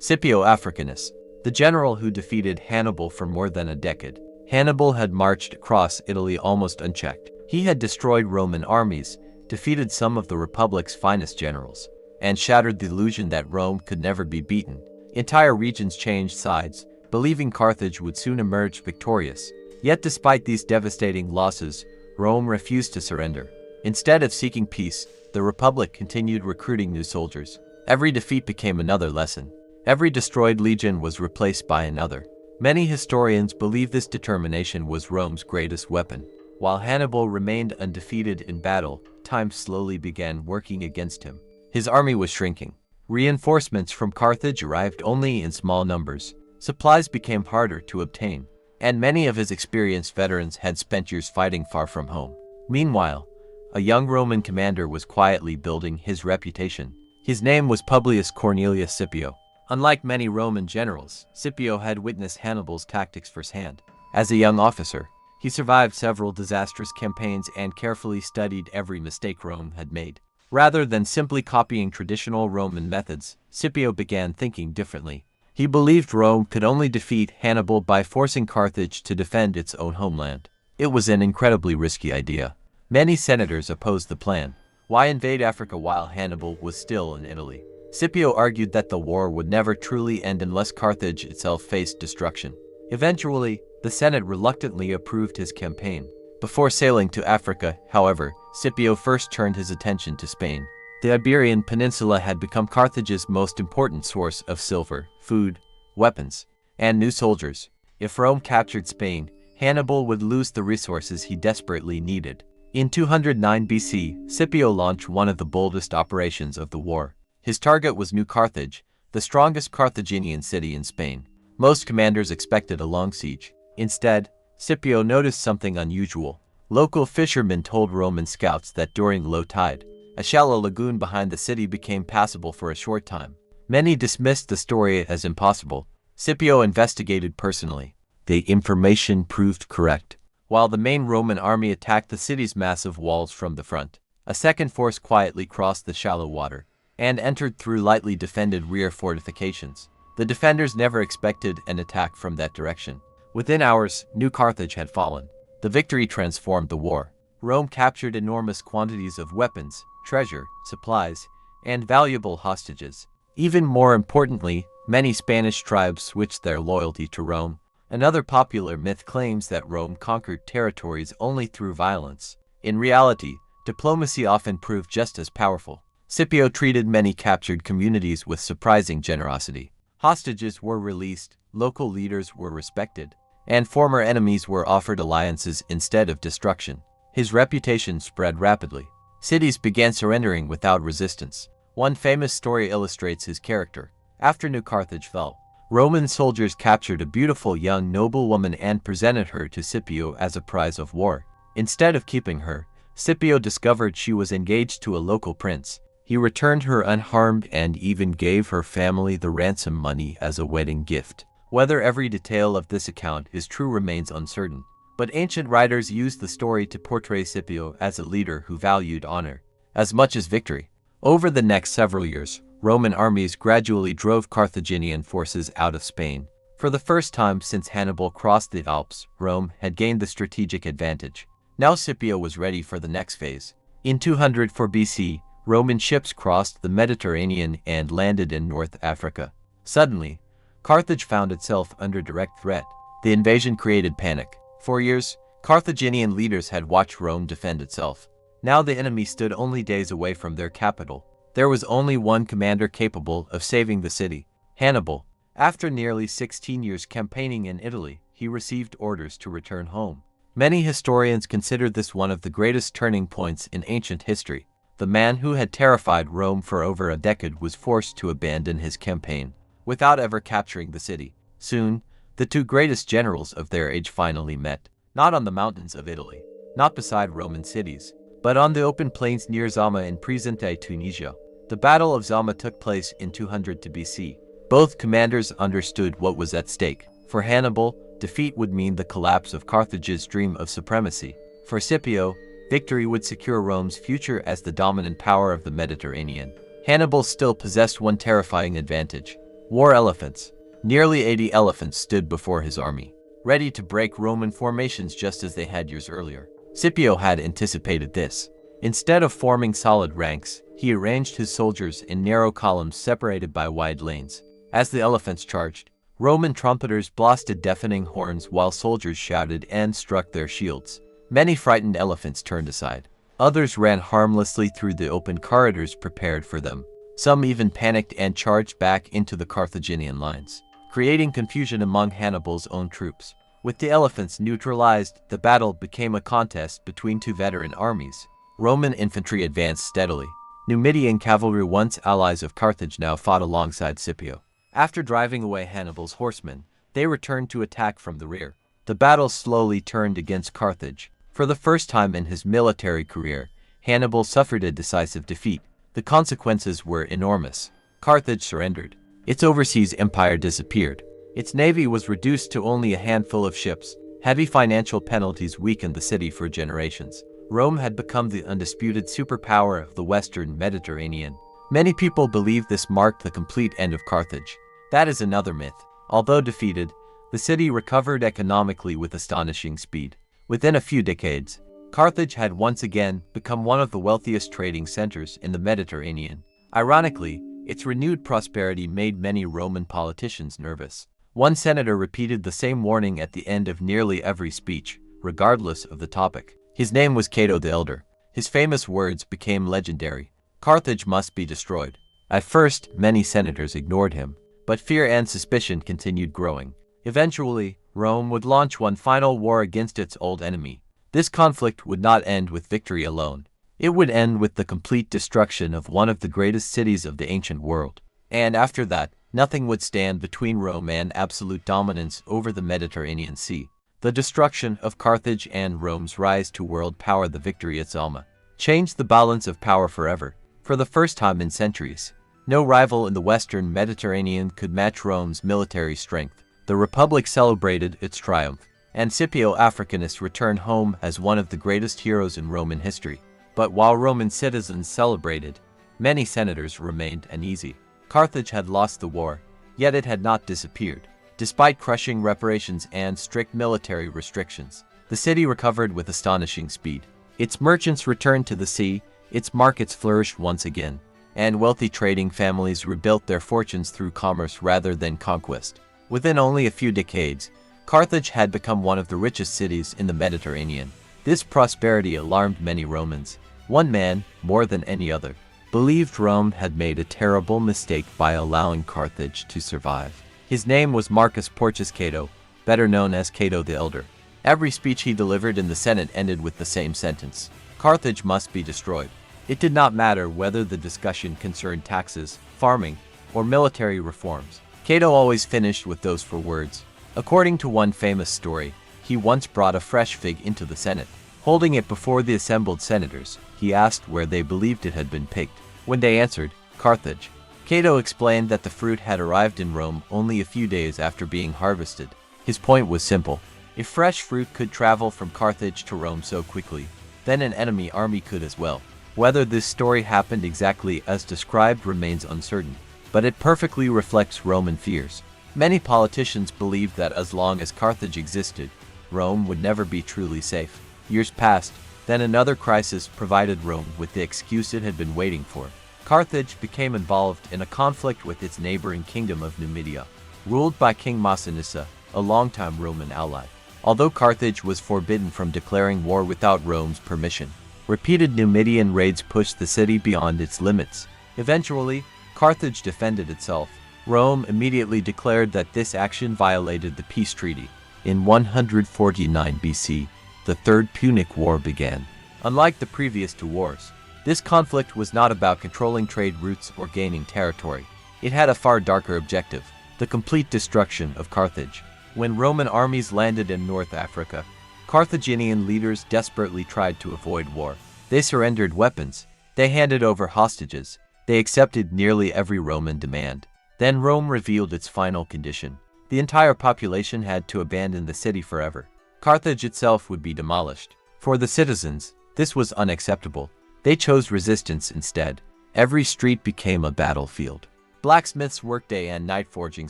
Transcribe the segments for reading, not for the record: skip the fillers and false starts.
Scipio Africanus, the general who defeated Hannibal for more than a decade. Hannibal had marched across Italy almost unchecked. He had destroyed Roman armies, defeated some of the Republic's finest generals, and shattered the illusion that Rome could never be beaten. Entire regions changed sides, believing Carthage would soon emerge victorious. Yet despite these devastating losses, Rome refused to surrender. Instead of seeking peace, the Republic continued recruiting new soldiers. Every defeat became another lesson. Every destroyed legion was replaced by another. Many historians believe this determination was Rome's greatest weapon. While Hannibal remained undefeated in battle, time slowly began working against him. His army was shrinking. Reinforcements from Carthage arrived only in small numbers. Supplies became harder to obtain, and many of his experienced veterans had spent years fighting far from home. Meanwhile, a young Roman commander was quietly building his reputation. His name was Publius Cornelius Scipio. Unlike many Roman generals, Scipio had witnessed Hannibal's tactics firsthand. As a young officer, he survived several disastrous campaigns and carefully studied every mistake Rome had made. Rather than simply copying traditional Roman methods, Scipio began thinking differently. He believed Rome could only defeat Hannibal by forcing Carthage to defend its own homeland. It was an incredibly risky idea. Many senators opposed the plan. Why invade Africa while Hannibal was still in Italy? Scipio argued that the war would never truly end unless Carthage itself faced destruction. Eventually, the Senate reluctantly approved his campaign. Before sailing to Africa, however, Scipio first turned his attention to Spain. The Iberian Peninsula had become Carthage's most important source of silver, food, weapons, and new soldiers. If Rome captured Spain, Hannibal would lose the resources he desperately needed. In 209 BC, Scipio launched one of the boldest operations of the war. His target was New Carthage, the strongest Carthaginian city in Spain. Most commanders expected a long siege. Instead, Scipio noticed something unusual. Local fishermen told Roman scouts that during low tide, a shallow lagoon behind the city became passable for a short time. Many dismissed the story as impossible. Scipio investigated personally. The information proved correct. While the main Roman army attacked the city's massive walls from the front, a second force quietly crossed the shallow water and entered through lightly defended rear fortifications. The defenders never expected an attack from that direction. Within hours, New Carthage had fallen. The victory transformed the war. Rome captured enormous quantities of weapons, treasure, supplies, and valuable hostages. Even more importantly, many Spanish tribes switched their loyalty to Rome. Another popular myth claims that Rome conquered territories only through violence. In reality, diplomacy often proved just as powerful. Scipio treated many captured communities with surprising generosity. Hostages were released, local leaders were respected, and former enemies were offered alliances instead of destruction. His reputation spread rapidly. Cities began surrendering without resistance. One famous story illustrates his character. After New Carthage fell, Roman soldiers captured a beautiful young noblewoman and presented her to Scipio as a prize of war. Instead of keeping her, Scipio discovered she was engaged to a local prince. He returned her unharmed and even gave her family the ransom money as a wedding gift. Whether every detail of this account is true remains uncertain, but ancient writers used the story to portray Scipio as a leader who valued honor as much as victory. Over the next several years, Roman armies gradually drove Carthaginian forces out of Spain. For the first time since Hannibal crossed the Alps, Rome had gained the strategic advantage. Now Scipio was ready for the next phase. In 204 BC, Roman ships crossed the Mediterranean and landed in North Africa. Suddenly, Carthage found itself under direct threat. The invasion created panic. For years, Carthaginian leaders had watched Rome defend itself. Now the enemy stood only days away from their capital. There was only one commander capable of saving the city, Hannibal. After nearly 16 years campaigning in Italy, he received orders to return home. Many historians consider this one of the greatest turning points in ancient history. The man who had terrified Rome for over a decade was forced to abandon his campaign without ever capturing the city. Soon, the two greatest generals of their age finally met, not on the mountains of Italy, not beside Roman cities, but on the open plains near Zama in present-day Tunisia. The Battle of Zama took place in 202 BC. Both commanders understood what was at stake. For Hannibal, defeat would mean the collapse of Carthage's dream of supremacy. For Scipio, victory would secure Rome's future as the dominant power of the Mediterranean. Hannibal still possessed one terrifying advantage. War elephants. Nearly 80 elephants stood before his army, ready to break Roman formations just as they had years earlier. Scipio had anticipated this. Instead of forming solid ranks, he arranged his soldiers in narrow columns separated by wide lanes. As the elephants charged, Roman trumpeters blasted deafening horns while soldiers shouted and struck their shields. Many frightened elephants turned aside. Others ran harmlessly through the open corridors prepared for them. Some even panicked and charged back into the Carthaginian lines, creating confusion among Hannibal's own troops. With the elephants neutralized, the battle became a contest between two veteran armies. Roman infantry advanced steadily. Numidian cavalry, once allies of Carthage, now fought alongside Scipio. After driving away Hannibal's horsemen, they returned to attack from the rear. The battle slowly turned against Carthage. For the first time in his military career, Hannibal suffered a decisive defeat. The consequences were enormous. Carthage surrendered. Its overseas empire disappeared. Its navy was reduced to only a handful of ships. Heavy financial penalties weakened the city for generations. Rome had become the undisputed superpower of the Western Mediterranean. Many people believe this marked the complete end of Carthage. That is another myth. Although defeated, the city recovered economically with astonishing speed. Within a few decades, Carthage had once again become one of the wealthiest trading centers in the Mediterranean. Ironically, its renewed prosperity made many Roman politicians nervous. One senator repeated the same warning at the end of nearly every speech, regardless of the topic. His name was Cato the Elder. His famous words became legendary. Carthage must be destroyed. At first, many senators ignored him, but fear and suspicion continued growing. Eventually, Rome would launch one final war against its old enemy. This conflict would not end with victory alone. It would end with the complete destruction of one of the greatest cities of the ancient world. And after that, nothing would stand between Rome and absolute dominance over the Mediterranean Sea. The destruction of Carthage and Rome's rise to world power, the victory at Zama, changed the balance of power forever. For the first time in centuries, no rival in the Western Mediterranean could match Rome's military strength. The Republic celebrated its triumph, and Scipio Africanus returned home as one of the greatest heroes in Roman history. But while Roman citizens celebrated, many senators remained uneasy. Carthage had lost the war, yet it had not disappeared. Despite crushing reparations and strict military restrictions, the city recovered with astonishing speed. Its merchants returned to the sea, its markets flourished once again, and wealthy trading families rebuilt their fortunes through commerce rather than conquest. Within only a few decades, Carthage had become one of the richest cities in the Mediterranean. This prosperity alarmed many Romans. One man, more than any other, believed Rome had made a terrible mistake by allowing Carthage to survive. His name was Marcus Porcius Cato, better known as Cato the Elder. Every speech he delivered in the Senate ended with the same sentence: Carthage must be destroyed. It did not matter whether the discussion concerned taxes, farming, or military reforms. Cato always finished with those four words. According to one famous story, he once brought a fresh fig into the Senate. Holding it before the assembled senators, he asked where they believed it had been picked. When they answered, Carthage, Cato explained that the fruit had arrived in Rome only a few days after being harvested. His point was simple. If fresh fruit could travel from Carthage to Rome so quickly, then an enemy army could as well. Whether this story happened exactly as described remains uncertain, but it perfectly reflects Roman fears. Many politicians believed that as long as Carthage existed, Rome would never be truly safe. Years passed, then another crisis provided Rome with the excuse it had been waiting for. Carthage became involved in a conflict with its neighboring kingdom of Numidia, ruled by King Massinissa, a longtime Roman ally. Although Carthage was forbidden from declaring war without Rome's permission, repeated Numidian raids pushed the city beyond its limits. Eventually, Carthage defended itself. Rome immediately declared that this action violated the peace treaty. In 149 BC, the Third Punic War began. Unlike the previous two wars, this conflict was not about controlling trade routes or gaining territory. It had a far darker objective: the complete destruction of Carthage. When Roman armies landed in North Africa, Carthaginian leaders desperately tried to avoid war. They surrendered weapons. They handed over hostages. They accepted nearly every Roman demand. Then Rome revealed its final condition. The entire population had to abandon the city forever. Carthage itself would be demolished. For the citizens, this was unacceptable. They chose resistance instead. Every street became a battlefield. Blacksmiths worked day and night forging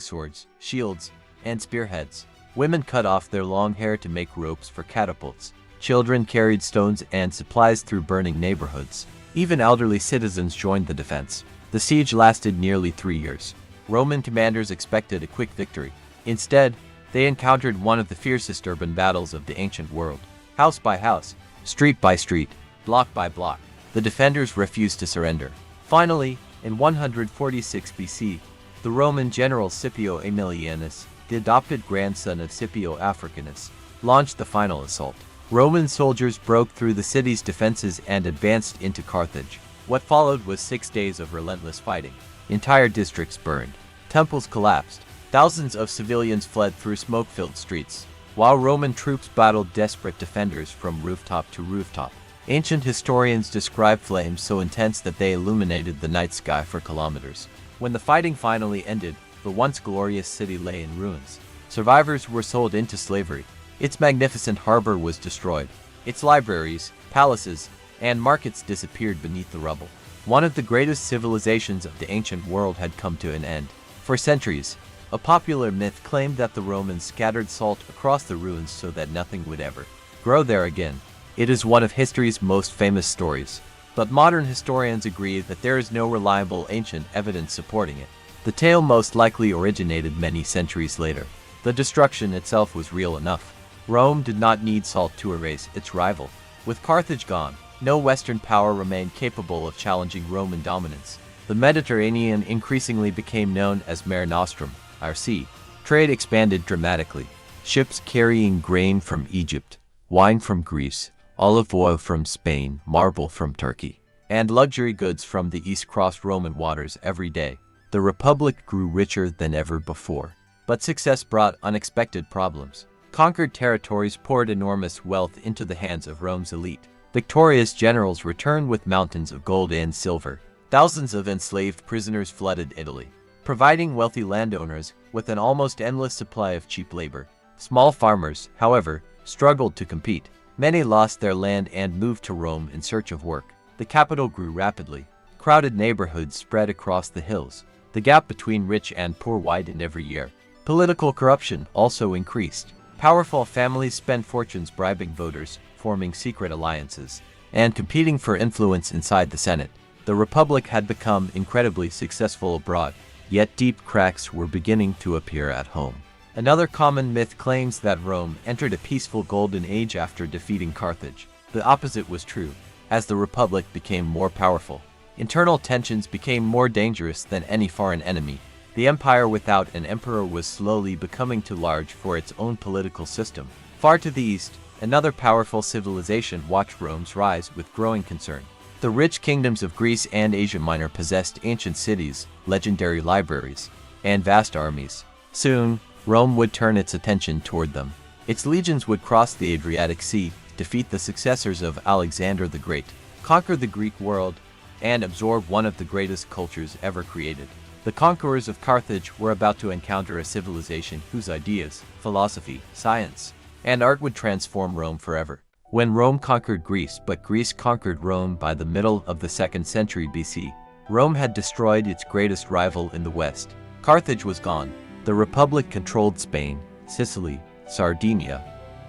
swords, shields, and spearheads. Women cut off their long hair to make ropes for catapults. Children carried stones and supplies through burning neighborhoods. Even elderly citizens joined the defense. The siege lasted nearly 3 years. Roman commanders expected a quick victory. Instead, they encountered one of the fiercest urban battles of the ancient world. House by house, street by street, block by block, the defenders refused to surrender. Finally, in 146 BC, the Roman general Scipio Aemilianus, the adopted grandson of Scipio Africanus, launched the final assault. Roman soldiers broke through the city's defenses and advanced into Carthage. What followed was 6 days of relentless fighting. Entire districts burned. Temples collapsed. Thousands of civilians fled through smoke-filled streets, while Roman troops battled desperate defenders from rooftop to rooftop. Ancient historians describe flames so intense that they illuminated the night sky for kilometers. When the fighting finally ended, the once glorious city lay in ruins. Survivors were sold into slavery. Its magnificent harbor was destroyed. Its libraries, palaces, and markets disappeared beneath the rubble. One of the greatest civilizations of the ancient world had come to an end. For centuries, a popular myth claimed that the Romans scattered salt across the ruins so that nothing would ever grow there again. It is one of history's most famous stories, but modern historians agree that there is no reliable ancient evidence supporting it. The tale most likely originated many centuries later. The destruction itself was real enough. Rome did not need salt to erase its rival. With Carthage gone, no Western power remained capable of challenging Roman dominance. The Mediterranean increasingly became known as Mare Nostrum, our sea. Trade expanded dramatically. Ships carrying grain from Egypt, wine from Greece, olive oil from Spain, marble from Turkey, and luxury goods from the East crossed Roman waters every day. The Republic grew richer than ever before. But success brought unexpected problems. Conquered territories poured enormous wealth into the hands of Rome's elite. Victorious generals returned with mountains of gold and silver. Thousands of enslaved prisoners flooded Italy, providing wealthy landowners with an almost endless supply of cheap labor. Small farmers, however, struggled to compete. Many lost their land and moved to Rome in search of work. The capital grew rapidly. Crowded neighborhoods spread across the hills. The gap between rich and poor widened every year. Political corruption also increased. Powerful families spent fortunes bribing voters, forming secret alliances, and competing for influence inside the Senate. The Republic had become incredibly successful abroad, yet deep cracks were beginning to appear at home. Another common myth claims that Rome entered a peaceful golden age after defeating Carthage. The opposite was true. As the Republic became more powerful, internal tensions became more dangerous than any foreign enemy. The empire without an emperor was slowly becoming too large for its own political system. Far to the east, another powerful civilization watched Rome's rise with growing concern. The rich kingdoms of Greece and Asia Minor possessed ancient cities, legendary libraries, and vast armies. Soon, Rome would turn its attention toward them. Its legions would cross the Adriatic Sea, defeat the successors of Alexander the Great, conquer the Greek world, and absorb one of the greatest cultures ever created. The conquerors of Carthage were about to encounter a civilization whose ideas, philosophy, science, and art would transform Rome forever. When Rome conquered Greece, but Greece conquered Rome by the middle of the 2nd century BC, Rome had destroyed its greatest rival in the West. Carthage was gone. The Republic controlled Spain, Sicily, Sardinia,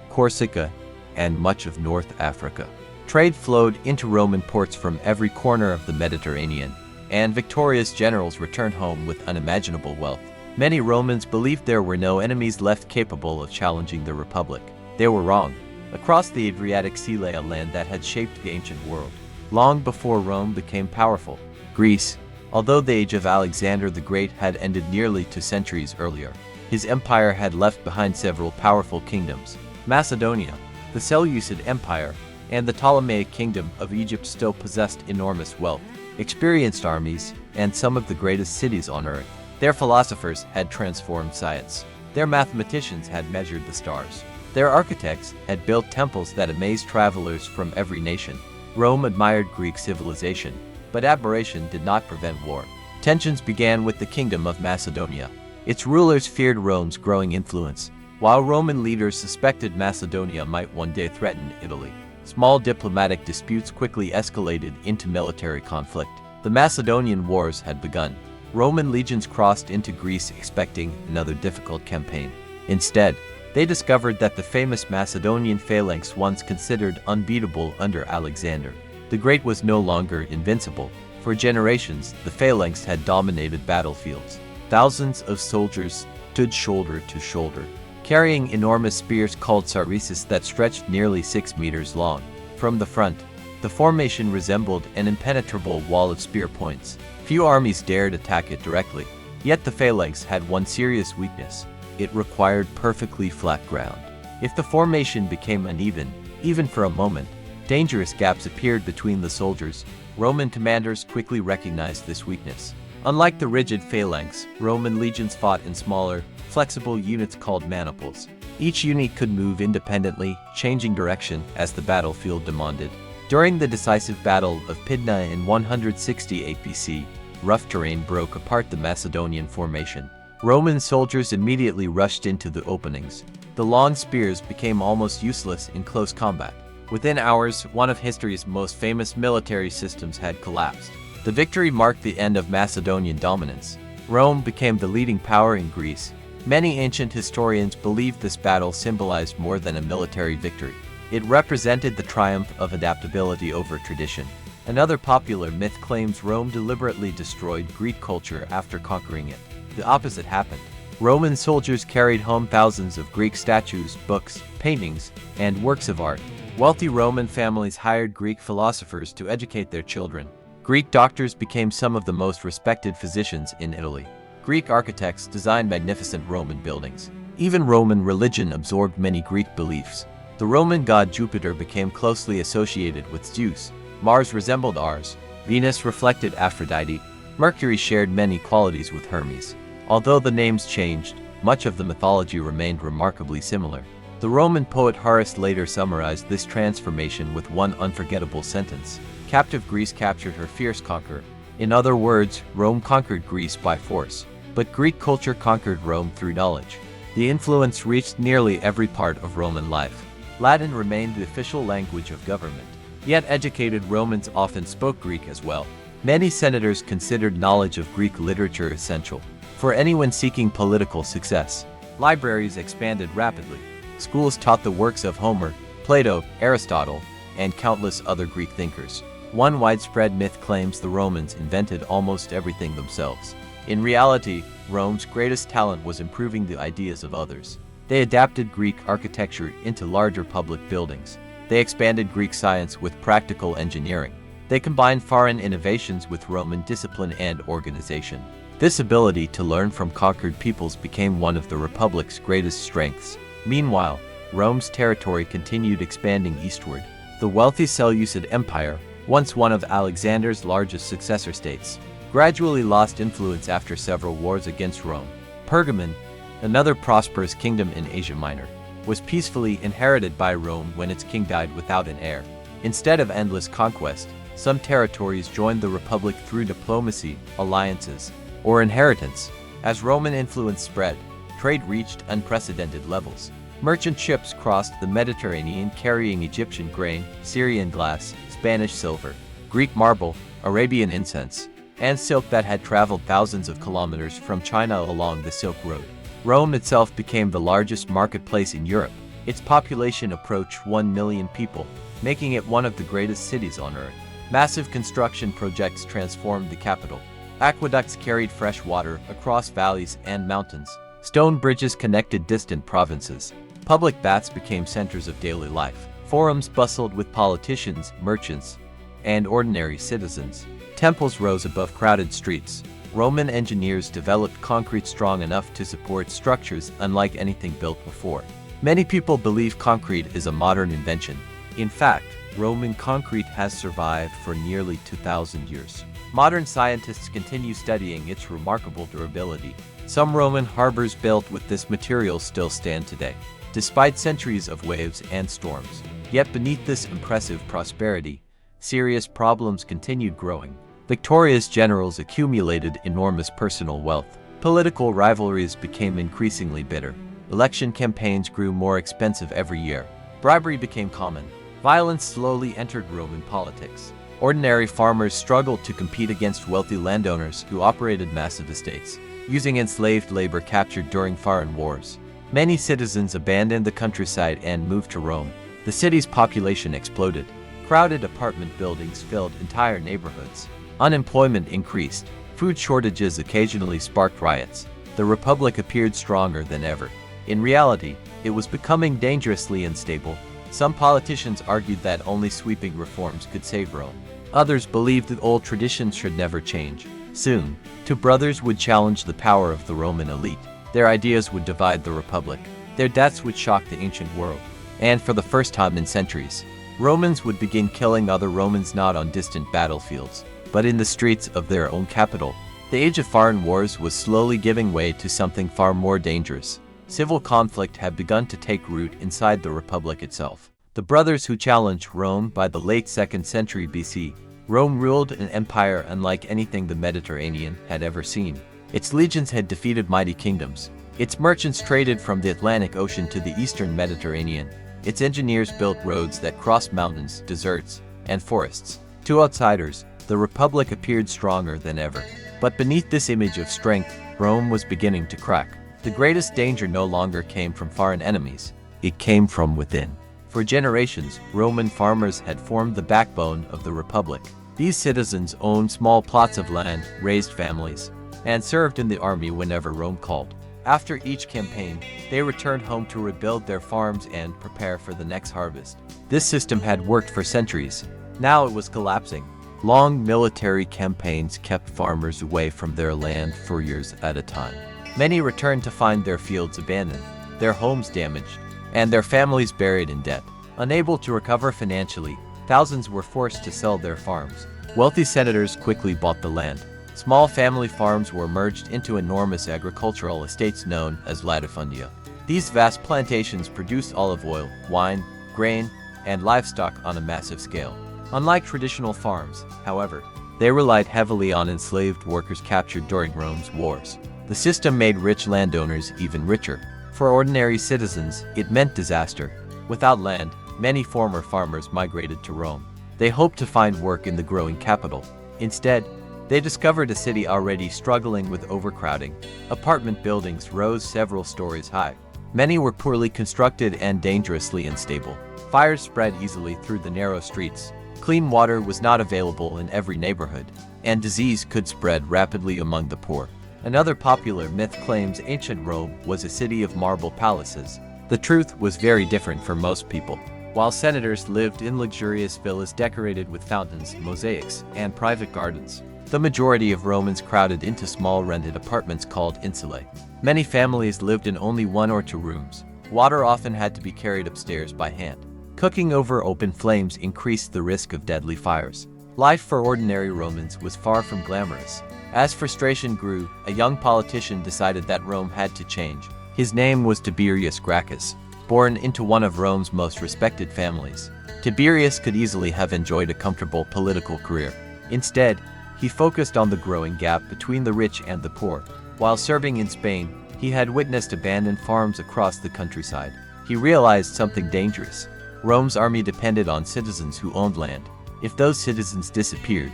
Corsica, and much of North Africa. Trade flowed into Roman ports from every corner of the Mediterranean, and victorious generals returned home with unimaginable wealth. Many Romans believed there were no enemies left capable of challenging the Republic. They were wrong. Across the Adriatic Sea lay a land that had shaped the ancient world. Long before Rome became powerful, Greece, although the age of Alexander the Great had ended nearly 2 centuries earlier, his empire had left behind several powerful kingdoms. Macedonia, the Seleucid Empire, and the Ptolemaic Kingdom of Egypt still possessed enormous wealth, experienced armies, and some of the greatest cities on earth. Their philosophers had transformed science. Their mathematicians had measured the stars. Their architects had built temples that amazed travelers from every nation. Rome admired Greek civilization, but admiration did not prevent war. Tensions began with the Kingdom of Macedonia. Its rulers feared Rome's growing influence, while Roman leaders suspected Macedonia might one day threaten Italy. Small diplomatic disputes quickly escalated into military conflict. The Macedonian Wars had begun. Roman legions crossed into Greece expecting another difficult campaign. Instead, they discovered that the famous Macedonian phalanx, once considered unbeatable under Alexander the Great, was no longer invincible. For generations, the phalanx had dominated battlefields. Thousands of soldiers stood shoulder to shoulder, carrying enormous spears called sarrises that stretched nearly 6 meters long. From the front, the formation resembled an impenetrable wall of spear points. Few armies dared attack it directly. Yet the phalanx had one serious weakness: it required perfectly flat ground. If the formation became uneven, even for a moment, dangerous gaps appeared between the soldiers. Roman commanders quickly recognized this weakness. Unlike the rigid phalanx, Roman legions fought in smaller, flexible units called maniples. Each unit could move independently, changing direction as the battlefield demanded. During the decisive Battle of Pydna in 168 BC, rough terrain broke apart the Macedonian formation. Roman soldiers immediately rushed into the openings. The long spears became almost useless in close combat. Within hours, one of history's most famous military systems had collapsed. The victory marked the end of Macedonian dominance. Rome became the leading power in Greece. Many ancient historians believe this battle symbolized more than a military victory. It represented the triumph of adaptability over tradition. Another popular myth claims Rome deliberately destroyed Greek culture after conquering it. The opposite happened. Roman soldiers carried home thousands of Greek statues, books, paintings, and works of art. Wealthy Roman families hired Greek philosophers to educate their children. Greek doctors became some of the most respected physicians in Italy. Greek architects designed magnificent Roman buildings. Even Roman religion absorbed many Greek beliefs. The Roman god Jupiter became closely associated with Zeus. Mars resembled Ars. Venus reflected Aphrodite. Mercury shared many qualities with Hermes. Although the names changed, much of the mythology remained remarkably similar. The Roman poet Horace later summarized this transformation with one unforgettable sentence: "Captive Greece captured her fierce conqueror." In other words, Rome conquered Greece by force, but Greek culture conquered Rome through knowledge. The influence reached nearly every part of Roman life. Latin remained the official language of government, yet educated Romans often spoke Greek as well. Many senators considered knowledge of Greek literature essential for anyone seeking political success. Libraries expanded rapidly. Schools taught the works of Homer, Plato, Aristotle, and countless other Greek thinkers. One widespread myth claims the Romans invented almost everything themselves. In reality, Rome's greatest talent was improving the ideas of others. They adapted Greek architecture into larger public buildings. They expanded Greek science with practical engineering. They combined foreign innovations with Roman discipline and organization. This ability to learn from conquered peoples became one of the Republic's greatest strengths. Meanwhile, Rome's territory continued expanding eastward. The wealthy Seleucid Empire, once one of Alexander's largest successor states, gradually lost influence after several wars against Rome. Pergamon, another prosperous kingdom in Asia Minor, was peacefully inherited by Rome when its king died without an heir. Instead of endless conquest, some territories joined the Republic through diplomacy, alliances, or inheritance. As Roman influence spread, trade reached unprecedented levels. Merchant ships crossed the Mediterranean carrying Egyptian grain, Syrian glass, Spanish silver, Greek marble, Arabian incense, and silk that had traveled thousands of kilometers from China along the Silk Road. Rome itself became the largest marketplace in Europe. Its population approached 1 million people, making it one of the greatest cities on earth. Massive construction projects transformed the capital. Aqueducts carried fresh water across valleys and mountains. Stone bridges connected distant provinces. Public baths became centers of daily life. Forums bustled with politicians, merchants, and ordinary citizens. Temples rose above crowded streets. Roman engineers developed concrete strong enough to support structures unlike anything built before. Many people believe concrete is a modern invention. In fact, Roman concrete has survived for nearly 2,000 years. Modern scientists continue studying its remarkable durability. Some Roman harbors built with this material still stand today, despite centuries of waves and storms. Yet beneath this impressive prosperity, serious problems continued growing. Victoria's generals accumulated enormous personal wealth. Political rivalries became increasingly bitter. Election campaigns grew more expensive every year. Bribery became common. Violence slowly entered Roman politics. Ordinary farmers struggled to compete against wealthy landowners who operated massive estates, using enslaved labor captured during foreign wars. Many citizens abandoned the countryside and moved to Rome. The city's population exploded. Crowded apartment buildings filled entire neighborhoods. Unemployment increased. Food shortages occasionally sparked riots. The Republic appeared stronger than ever. In reality, it was becoming dangerously unstable. Some politicians argued that only sweeping reforms could save Rome. Others believed that old traditions should never change. Soon, two brothers would challenge the power of the Roman elite. Their ideas would divide the Republic. Their deaths would shock the ancient world. And for the first time in centuries, Romans would begin killing other Romans not on distant battlefields, but in the streets of their own capital. The age of foreign wars was slowly giving way to something far more dangerous. Civil conflict had begun to take root inside the Republic itself. The brothers who challenged Rome by the late 2nd century BC. Rome ruled an empire unlike anything the Mediterranean had ever seen. Its legions had defeated mighty kingdoms. Its merchants traded from the Atlantic Ocean to the eastern Mediterranean. Its engineers built roads that crossed mountains, deserts, and forests. To outsiders, the Republic appeared stronger than ever. But beneath this image of strength, Rome was beginning to crack. The greatest danger no longer came from foreign enemies. It came from within. For generations, Roman farmers had formed the backbone of the Republic. These citizens owned small plots of land, raised families, and served in the army whenever Rome called. After each campaign, they returned home to rebuild their farms and prepare for the next harvest. This system had worked for centuries. Now it was collapsing. Long military campaigns kept farmers away from their land for years at a time. Many returned to find their fields abandoned, their homes damaged, and their families buried in debt. Unable to recover financially, thousands were forced to sell their farms. Wealthy senators quickly bought the land. Small family farms were merged into enormous agricultural estates known as latifundia. These vast plantations produced olive oil, wine, grain, and livestock on a massive scale. Unlike traditional farms, however, they relied heavily on enslaved workers captured during Rome's wars. The system made rich landowners even richer. For ordinary citizens, it meant disaster. Without land, many former farmers migrated to Rome. They hoped to find work in the growing capital. Instead, they discovered a city already struggling with overcrowding. Apartment buildings rose several stories high. Many were poorly constructed and dangerously unstable. Fires spread easily through the narrow streets. Clean water was not available in every neighborhood, and disease could spread rapidly among the poor. Another popular myth claims ancient Rome was a city of marble palaces. The truth was very different for most people. While senators lived in luxurious villas decorated with fountains, mosaics, and private gardens, the majority of Romans crowded into small rented apartments called insulae. Many families lived in only 1 or 2 rooms. Water often had to be carried upstairs by hand. Cooking over open flames increased the risk of deadly fires. Life for ordinary Romans was far from glamorous. As frustration grew, a young politician decided that Rome had to change. His name was Tiberius Gracchus, born into one of Rome's most respected families. Tiberius could easily have enjoyed a comfortable political career. Instead, he focused on the growing gap between the rich and the poor. While serving in Spain, he had witnessed abandoned farms across the countryside. He realized something dangerous. Rome's army depended on citizens who owned land. If those citizens disappeared,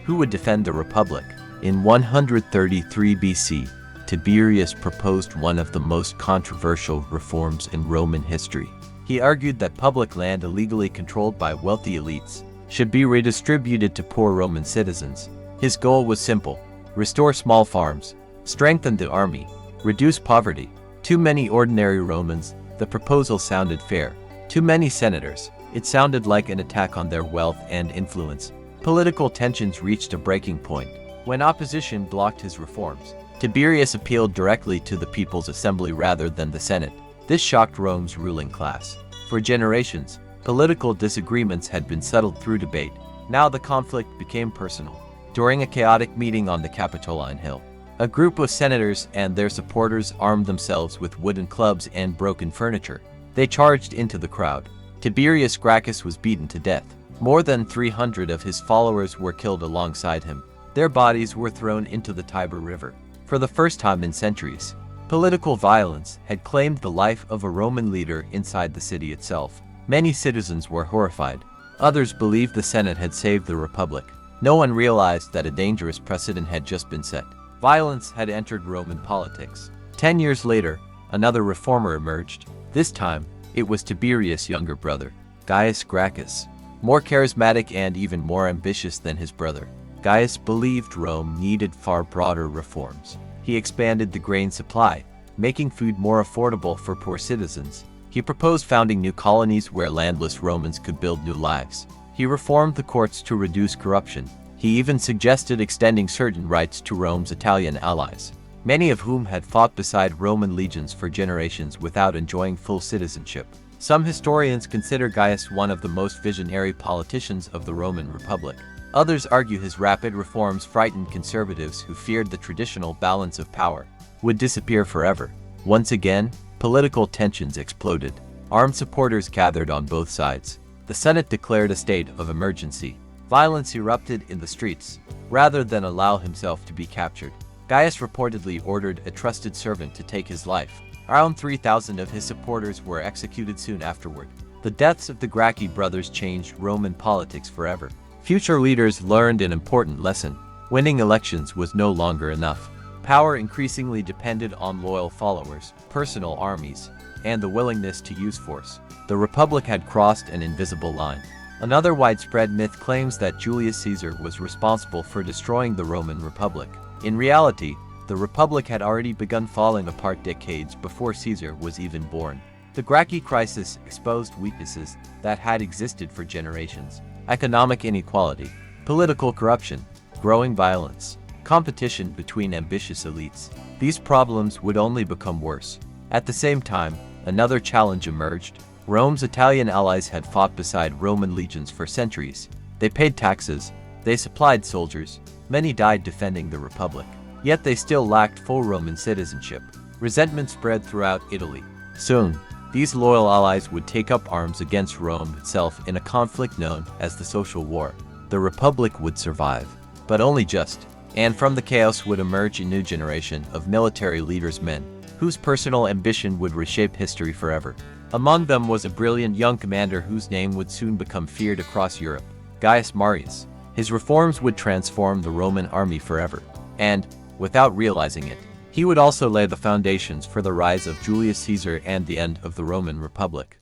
who would defend the Republic? In 133 BC, Tiberius proposed one of the most controversial reforms in Roman history. He argued that public land illegally controlled by wealthy elites should be redistributed to poor Roman citizens. His goal was simple: restore small farms, strengthen the army, reduce poverty. Too many ordinary Romans, the proposal sounded fair. Too many senators, it sounded like an attack on their wealth and influence. Political tensions reached a breaking point when opposition blocked his reforms. Tiberius appealed directly to the People's Assembly rather than the Senate. This shocked Rome's ruling class. For generations, political disagreements had been settled through debate. Now the conflict became personal. During a chaotic meeting on the Capitoline Hill, a group of senators and their supporters armed themselves with wooden clubs and broken furniture. They charged into the crowd. Tiberius Gracchus was beaten to death. More than 300 of his followers were killed alongside him. Their bodies were thrown into the Tiber River. For the first time in centuries, political violence had claimed the life of a Roman leader inside the city itself. Many citizens were horrified. Others believed the Senate had saved the Republic. No one realized that a dangerous precedent had just been set. Violence had entered Roman politics. 10 years later, another reformer emerged. This time, it was Tiberius' younger brother, Gaius Gracchus. More charismatic and even more ambitious than his brother, Gaius believed Rome needed far broader reforms. He expanded the grain supply, making food more affordable for poor citizens. He proposed founding new colonies where landless Romans could build new lives. He reformed the courts to reduce corruption. He even suggested extending certain rights to Rome's Italian allies, many of whom had fought beside Roman legions for generations without enjoying full citizenship. Some historians consider Gaius one of the most visionary politicians of the Roman Republic. Others argue his rapid reforms frightened conservatives who feared the traditional balance of power would disappear forever. Once again, political tensions exploded. Armed supporters gathered on both sides. The Senate declared a state of emergency. Violence erupted in the streets. Rather than allow himself to be captured, Gaius reportedly ordered a trusted servant to take his life. Around 3,000 of his supporters were executed soon afterward. The deaths of the Gracchi brothers changed Roman politics forever. Future leaders learned an important lesson. Winning elections was no longer enough. Power increasingly depended on loyal followers, personal armies, and the willingness to use force. The Republic had crossed an invisible line. Another widespread myth claims that Julius Caesar was responsible for destroying the Roman Republic. In reality, the Republic had already begun falling apart decades before Caesar was even born. The Gracchi crisis exposed weaknesses that had existed for generations: economic inequality, political corruption, growing violence, competition between ambitious elites. These problems would only become worse. At the same time, another challenge emerged. Rome's Italian allies had fought beside Roman legions for centuries. They paid taxes, they supplied soldiers, many died defending the Republic. Yet they still lacked full Roman citizenship. Resentment spread throughout Italy. Soon, these loyal allies would take up arms against Rome itself in a conflict known as the Social War. The Republic would survive, but only just. And from the chaos would emerge a new generation of military leaders, men whose personal ambition would reshape history forever. Among them was a brilliant young commander whose name would soon become feared across Europe, Gaius Marius. His reforms would transform the Roman army forever. And, without realizing it, he would also lay the foundations for the rise of Julius Caesar and the end of the Roman Republic.